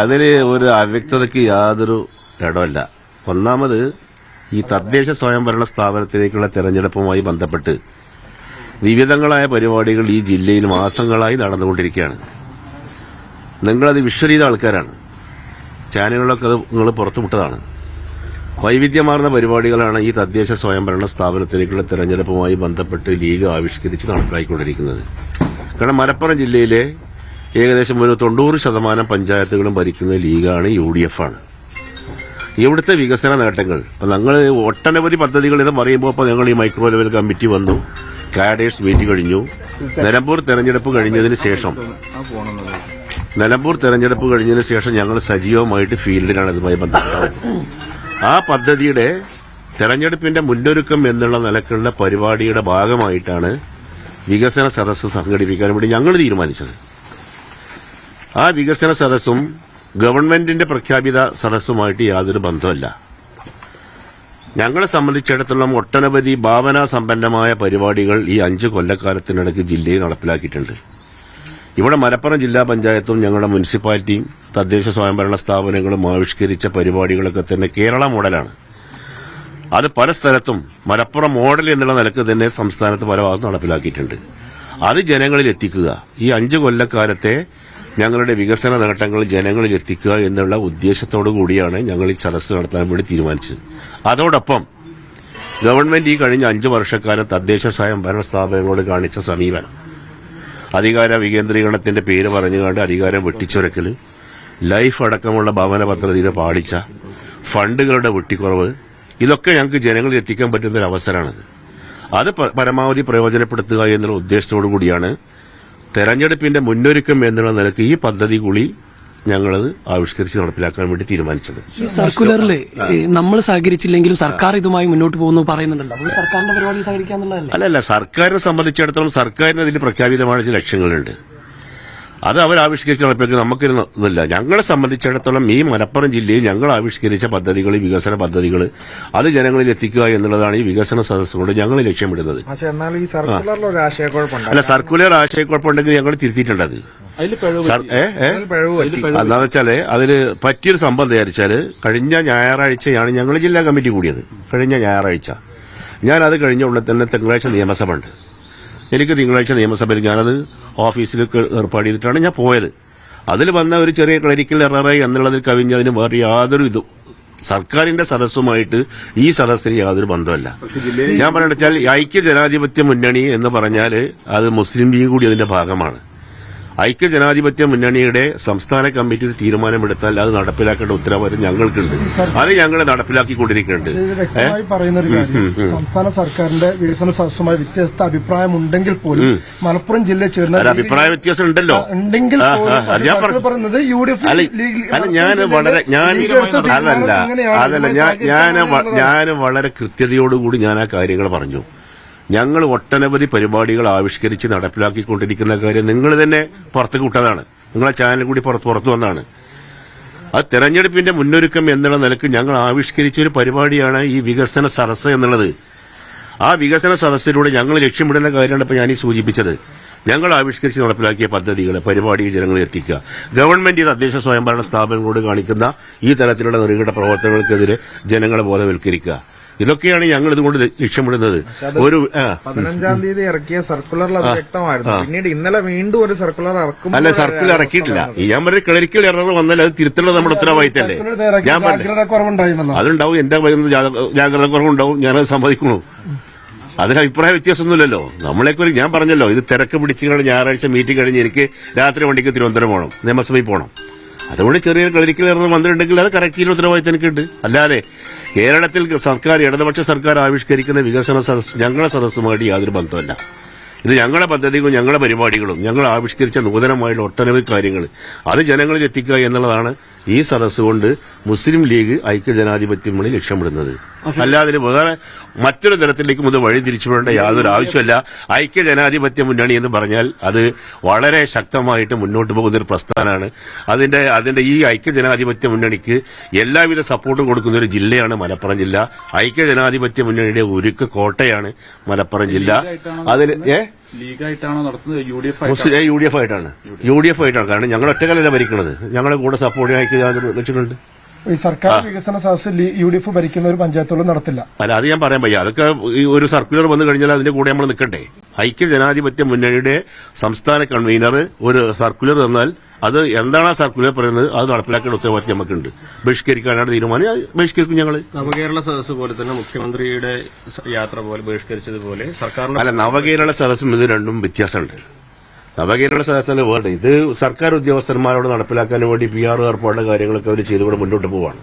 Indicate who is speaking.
Speaker 1: അതിൽ ഒരു അവ്യക്തതയ്ക്ക് യാതൊരു ഇടമല്ല. ഒന്നാമത് ഈ തദ്ദേശ സ്വയംഭരണ സ്ഥാപനത്തിലേക്കുള്ള തെരഞ്ഞെടുപ്പുമായി ബന്ധപ്പെട്ട് വിവിധങ്ങളായ പരിപാടികൾ ഈ ജില്ലയിൽ മാസങ്ങളായി നടന്നുകൊണ്ടിരിക്കുകയാണ്. നിങ്ങളത് വിഷ്വൽ ചെയ്ത ആൾക്കാരാണ്, ചാനലുകളൊക്കെ അത് നിങ്ങൾ പുറത്തുവിട്ടതാണ്. വൈവിധ്യമാർന്ന പരിപാടികളാണ് ഈ തദ്ദേശ സ്വയംഭരണ സ്ഥാപനത്തിലേക്കുള്ള തെരഞ്ഞെടുപ്പുമായി ബന്ധപ്പെട്ട് ലീഗ് ആവിഷ്കരിച്ച് നടപ്പാക്കിക്കൊണ്ടിരിക്കുന്നത്. കാരണം മലപ്പുറം ജില്ലയിലെ ഏകദേശം ഒരു 90% പഞ്ചായത്തുകളും ഭരിക്കുന്ന ലീഗാണ്, UDF ആണ്. ഇവിടുത്തെ വികസന നേട്ടങ്ങൾ ഇപ്പം ഞങ്ങൾ ഒട്ടനവധി പദ്ധതികൾ ഇത് പറയുമ്പോൾ ഇപ്പോൾ ഞങ്ങൾ ഈ മൈക്രോ ലെവൽ കമ്മിറ്റി വന്നു, കാഡേഴ്സ് മീറ്റ് കഴിഞ്ഞു. നിലമ്പൂർ തെരഞ്ഞെടുപ്പ് കഴിഞ്ഞതിന് ശേഷം ഞങ്ങൾ സജീവമായിട്ട് ഫീൽഡിലാണ് ഇതുമായി ബന്ധപ്പെട്ടത്. ആ പദ്ധതിയുടെ തെരഞ്ഞെടുപ്പിന്റെ മുന്നൊരുക്കം എന്നുള്ള നിലക്കുള്ള പരിപാടിയുടെ ഭാഗമായിട്ടാണ് വികസന സദസ്സ് സംഘടിപ്പിക്കാൻ വേണ്ടി ഞങ്ങൾ തീരുമാനിച്ചത്. ആ വികസന സദസ്സും ഗവൺമെന്റിന്റെ പ്രഖ്യാപിത സദസ്സുമായിട്ട് യാതൊരു ബന്ധമല്ല. ഞങ്ങളെ സംബന്ധിച്ചിടത്തോളം ഒട്ടനവധി ഭാവനാസമ്പന്നമായ പരിപാടികൾ ഈ 5 കൊല്ലക്കാലത്തിനിടയ്ക്ക് ജില്ലയിൽ നടപ്പിലാക്കിയിട്ടുണ്ട്. ഇവിടെ മലപ്പുറം ജില്ലാ പഞ്ചായത്തും ഞങ്ങളുടെ മുനിസിപ്പാലിറ്റിയും തദ്ദേശ സ്വയംഭരണ സ്ഥാപനങ്ങളും ആവിഷ്കരിച്ച പരിപാടികളൊക്കെ തന്നെ കേരള മോഡലാണ്. അത് പല സ്ഥലത്തും മലപ്പുറം മോഡൽ എന്നുള്ള നിലക്ക് തന്നെ സംസ്ഥാനത്ത് പല ഭാഗത്തും നടപ്പിലാക്കിയിട്ടുണ്ട്. അത് ജനങ്ങളിൽ എത്തിക്കുക, ഈ 5 കൊല്ലക്കാലത്തെ ഞങ്ങളുടെ വികസന നേട്ടങ്ങൾ ജനങ്ങളിൽ എത്തിക്കുക എന്നുള്ള ഉദ്ദേശത്തോടു കൂടിയാണ് ഞങ്ങൾ ഈ സദസ്സ് നടത്താൻ വേണ്ടി തീരുമാനിച്ചത്. അതോടൊപ്പം ഗവൺമെന്റ് ഈ കഴിഞ്ഞ 5 വർഷക്കാലം തദ്ദേശ സ്വയംഭരണ സ്ഥാപനങ്ങളോട് കാണിച്ച സമീപനം, അധികാര വികേന്ദ്രീകരണത്തിന്റെ പേര് പറഞ്ഞുകൊണ്ട് അധികാരം വെട്ടിച്ചുരക്കൽ, ലൈഫ് അടക്കമുള്ള ഭവന പദ്ധതിയുടെ പാളിച്ച, ഫണ്ടുകളുടെ വെട്ടിക്കുറവ്, ഇതൊക്കെ ഞങ്ങൾക്ക് ജനങ്ങളിൽ എത്തിക്കാൻ പറ്റുന്ന ഒരു അവസരമാണത്. അത് പരമാവധി പ്രയോജനപ്പെടുത്തുക എന്നുള്ള ഉദ്ദേശത്തോടു കൂടിയാണ് തെരഞ്ഞെടുപ്പിന്റെ മുന്നൊരുക്കം എന്നുള്ള നിലയ്ക്ക് ഈ പദ്ധതി കൂടി ഞങ്ങളത് ആവിഷ്കരിച്ച് നടപ്പിലാക്കാൻ വേണ്ടി തീരുമാനിച്ചത്.
Speaker 2: സർക്കുലറിൽ നമ്മൾ സഹകരിച്ചില്ലെങ്കിലും സർക്കാർ ഇതുമായി മുന്നോട്ട് പോകുന്നു പറയുന്നുണ്ടല്ലോ, അപ്പോൾ സർക്കാരിന്റെ പരിപാടി സഹകരിക്കാന്നുള്ളതല്ലേ?
Speaker 1: അല്ലല്ല, സർക്കാരിനെ സംബന്ധിച്ചിടത്തോളം സർക്കാരിന് അതിൽ പ്രഖ്യാപിതമായ ചില ലക്ഷ്യങ്ങളുണ്ട്. അത് അവർ ആവിഷ്കരിച്ച് നടപ്പിലാക്കി നമുക്കൊരു ഇതല്ല. ഞങ്ങളെ സംബന്ധിച്ചിടത്തോളം ഈ മലപ്പുറം ജില്ലയിൽ ഞങ്ങൾ ആവിഷ്കരിച്ച പദ്ധതികൾ, വികസന പദ്ധതികൾ അത് ജനങ്ങളിൽ എത്തിക്കുക എന്നുള്ളതാണ് ഈ വികസന സദസ്സ് കൊണ്ട് ഞങ്ങൾ ലക്ഷ്യമിടുന്നത്. അല്ല, സർക്കുലർ ആശയക്കുഴപ്പമുണ്ടെങ്കിൽ ഞങ്ങൾ തിരുത്തിയിട്ടുണ്ട്. അത് എന്താണെന്ന് വെച്ചാല് അതില് പറ്റിയൊരു സംഭവം വിചാരിച്ചാല് കഴിഞ്ഞ ഞായറാഴ്ചയാണ് ഞങ്ങൾ ജില്ലാ കമ്മിറ്റി കൂടിയത്. കഴിഞ്ഞ ഞായറാഴ്ച ഞാനത് കഴിഞ്ഞ ഉടനെ തന്നെ തിങ്കളാഴ്ച നിയമസഭ ഉണ്ട്. എനിക്ക് തിങ്കളാഴ്ച നിയമസഭയിൽ ഞാനത് ഓഫീസിൽ ഏർപ്പാട് ചെയ്തിട്ടാണ് ഞാൻ പോയത്. അതിൽ വന്ന ഒരു ചെറിയ ക്ലറിക്കൽ എററായി എന്നുള്ളതിൽ കവിഞ്ഞതിന് വേറെ യാതൊരു ഇതും സർക്കാരിന്റെ സദസ്സുമായിട്ട് ഈ സദസ്സിന് യാതൊരു ബന്ധമല്ല. ഞാൻ പറയുന്നത് വെച്ചാൽ ഐക്യ ജനാധിപത്യ മുന്നണി എന്ന് പറഞ്ഞാൽ അത് മുസ്ലിം ലീഗ് കൂടി അതിന്റെ ഭാഗമാണ്. ഐക്യ ജനാധിപത്യ മുന്നണിയുടെ സംസ്ഥാന കമ്മിറ്റി ഒരു തീരുമാനമെടുത്താൽ അത് നടപ്പിലാക്കേണ്ട ഉത്തരവാദിത്വം ഞങ്ങൾക്കുണ്ട്. അത് ഞങ്ങൾ നടപ്പിലാക്കിക്കൊണ്ടിരിക്കുന്നുണ്ട്.
Speaker 3: സംസ്ഥാന സർക്കാരിന്റെ വികസന സദസ്സുമായി വ്യത്യസ്ത അഭിപ്രായമുണ്ടെങ്കിൽ പോലും മലപ്പുറം ജില്ലയിൽ ചേർന്ന
Speaker 1: അഭിപ്രായ വ്യത്യാസം ഉണ്ടല്ലോ. ഞാൻ വളരെ കൃത്യതയോടുകൂടി ഞാൻ ആ കാര്യങ്ങൾ പറഞ്ഞു. ഞങ്ങൾ ഒട്ടനവധി പരിപാടികൾ ആവിഷ്കരിച്ച് നടപ്പിലാക്കിക്കൊണ്ടിരിക്കുന്ന കാര്യം നിങ്ങൾ തന്നെ പുറത്തേക്ക് വിട്ടതാണ്. നിങ്ങളെ ചാനൽ കൂടി പുറത്തു വന്നതാണ്. അത് തെരഞ്ഞെടുപ്പിന്റെ മുന്നൊരുക്കം എന്നുള്ള നിലക്ക് ഞങ്ങൾ ആവിഷ്കരിച്ച ഒരു പരിപാടിയാണ് ഈ വികസന സദസ്സ് എന്നുള്ളത്. ആ വികസന സദസ്സിലൂടെ ഞങ്ങൾ ലക്ഷ്യമിടുന്ന കാര്യമാണ് ഇപ്പോൾ ഞാൻ ഈ സൂചിപ്പിച്ചത്. ഞങ്ങൾ ആവിഷ്കരിച്ച് നടപ്പിലാക്കിയ പദ്ധതികൾ, പരിപാടികൾ ജനങ്ങളിൽ എത്തിക്കുക. ഗവൺമെന്റ് തദ്ദേശ സ്വയംഭരണ സ്ഥാപനങ്ങളോട് കാണിക്കുന്ന ഈ തരത്തിലുള്ള നെറുകിട പ്രവർത്തനങ്ങൾക്കെതിരെ ജനങ്ങളെ ബോധവൽക്കരിക്കുക. ഇതൊക്കെയാണ് ഞങ്ങൾ ഇതുകൊണ്ട് ലക്ഷ്യമിടുന്നത്. ഒരു
Speaker 4: 15-ാം തീയതി ഇറക്കിയ സർക്കുലറിൽ അത് വ്യക്തമായിരുന്നു. പിന്നീട് ഇന്നലെ വീണ്ടും ഒരു സർക്കുലർ ഇറക്കും.
Speaker 1: അല്ല, സർക്കുലർ ഇറക്കിയിട്ടില്ല. ഞാൻ പറഞ്ഞ ക്ലറിക്കൽ എറർ വന്നാൽ അത് തിരുത്തുള്ളത് നമ്മുടെ ഉത്തരവാദിത്തല്ലേ. ഞാൻ പറഞ്ഞു അതുണ്ടാവും, എന്റെ ജാഗ്രത കുറവുണ്ടാവും, ഞാനത് സമ്മതിക്കണു. അതിന് അഭിപ്രായ വ്യത്യാസമൊന്നുമില്ലല്ലോ. നമ്മളെക്കുറിച്ച് ഞാൻ പറഞ്ഞല്ലോ, ഇത് തിരക്ക് പിടിച്ചുകൊണ്ട് ഞായറാഴ്ച മീറ്റിംഗ് കഴിഞ്ഞ് എനിക്ക് രാത്രി വണ്ടിക്ക് തിരുവനന്തപുരം പോകണം, നിയമസഭയിൽ പോകണം. അതുകൊണ്ട് ചെറിയ ക്ലറിക്കൽ എറർ വന്നിട്ടുണ്ടെങ്കിൽ അത് കറക്റ്റ് ചെയ്യുന്ന ഉത്തരവാദിത്തം എനിക്കുണ്ട്. അല്ലാതെ കേരളത്തിൽ സർക്കാർ, ഇടതുപക്ഷ സർക്കാർ ആവിഷ്കരിക്കുന്ന വികസന സദസ്സ് ഞങ്ങളുടെ സദസ്സുമായിട്ട് യാതൊരു ബന്ധമല്ല. ഇത് ഞങ്ങളുടെ പദ്ധതികളും ഞങ്ങളുടെ പരിപാടികളും ഞങ്ങൾ ആവിഷ്കരിച്ച നൂതനമായുള്ള ഒട്ടനവധി കാര്യങ്ങൾ അത് ജനങ്ങളിൽ എത്തിക്കുക എന്നുള്ളതാണ് ഈ സദസ്സ് കൊണ്ട് മുസ്ലിം ലീഗ് ഐക്യ ജനാധിപത്യ മുന്നണി ലക്ഷ്യമിടുന്നത്. അല്ലാതെ വേറെ മറ്റൊരു തരത്തിലേക്കും ഇത് വഴി തിരിച്ചുവിടേണ്ട യാതൊരു ആവശ്യമില്ല. ഐക്യ ജനാധിപത്യ മുന്നണി എന്ന് പറഞ്ഞാൽ അത് വളരെ ശക്തമായിട്ട് മുന്നോട്ട് പോകുന്ന ഒരു പ്രസ്ഥാനമാണ്. അതിന്റെ ഈ ഐക്യ ജനാധിപത്യ മുന്നണിക്ക് എല്ലാവിധ സപ്പോർട്ടും കൊടുക്കുന്ന ഒരു ജില്ലയാണ് മലപ്പുറം ജില്ല. ഐക്യ ജനാധിപത്യ മുന്നണിയുടെ ഉരുക്ക് കോട്ടയാണ് മലപ്പുറം ജില്ല. അതിൽ
Speaker 5: ലീഗായിട്ടാണോ നടത്തുന്നത് UDF
Speaker 1: യു ഡി എഫ് ആയിട്ടാണ് കാരണം ഞങ്ങൾ ഒറ്റക്കാലല്ല ഭരിക്കുന്നത് ഞങ്ങളെ കൂടെ സപ്പോർട്ട് ആക്കി വെച്ചിട്ടുണ്ട്.
Speaker 3: ഈ സർക്കാർ വികസന സദസ് UDF ഭരിക്കുന്ന ഒരു പഞ്ചായത്തുകളും നടത്തില്ല.
Speaker 1: അല്ല അത് ഞാൻ പറയാൻ വയ്യ. അതൊക്കെ ഈ ഒരു സർക്കുലർ വന്നു കഴിഞ്ഞാൽ അതിന്റെ കൂടെ നമ്മൾ നിൽക്കണ്ടേ. ഐക്യ ജനാധിപത്യ മുന്നണിയുടെ സംസ്ഥാന കൺവീനർ ഒരു സർക്കുലർ തന്നാൽ അത് എന്താണ് ആ സർക്കുലർ പറയുന്നത് അത് നടപ്പിലാക്കേണ്ട ഉത്തരവാദിത്വം നമുക്കുണ്ട്. ബഹിഷ്കരിക്കാനാണ് തീരുമാനം, ബഹിഷ്കരിക്കും ഞങ്ങൾ.
Speaker 6: നവകേരള സദസ്സ് പോലെ തന്നെ മുഖ്യമന്ത്രിയുടെ യാത്ര പോലെ ബഹിഷ്കരിച്ചതുപോലെ സർക്കാരിന്റെ
Speaker 1: അല്ല, നവകേരള സദസ്സും ഇത് രണ്ടും വ്യത്യാസമുണ്ട്. നവകേരള സദസ്സിന്റെ വേർഡ് ഇത് സർക്കാർ ഉദ്യോഗസ്ഥന്മാരോട് നടപ്പിലാക്കാൻ വേണ്ടി PR ഏർപ്പാടുള്ള കാര്യങ്ങളൊക്കെ അവർ ചെയ്തുകൊണ്ട് മുന്നോട്ട് പോവാണ്.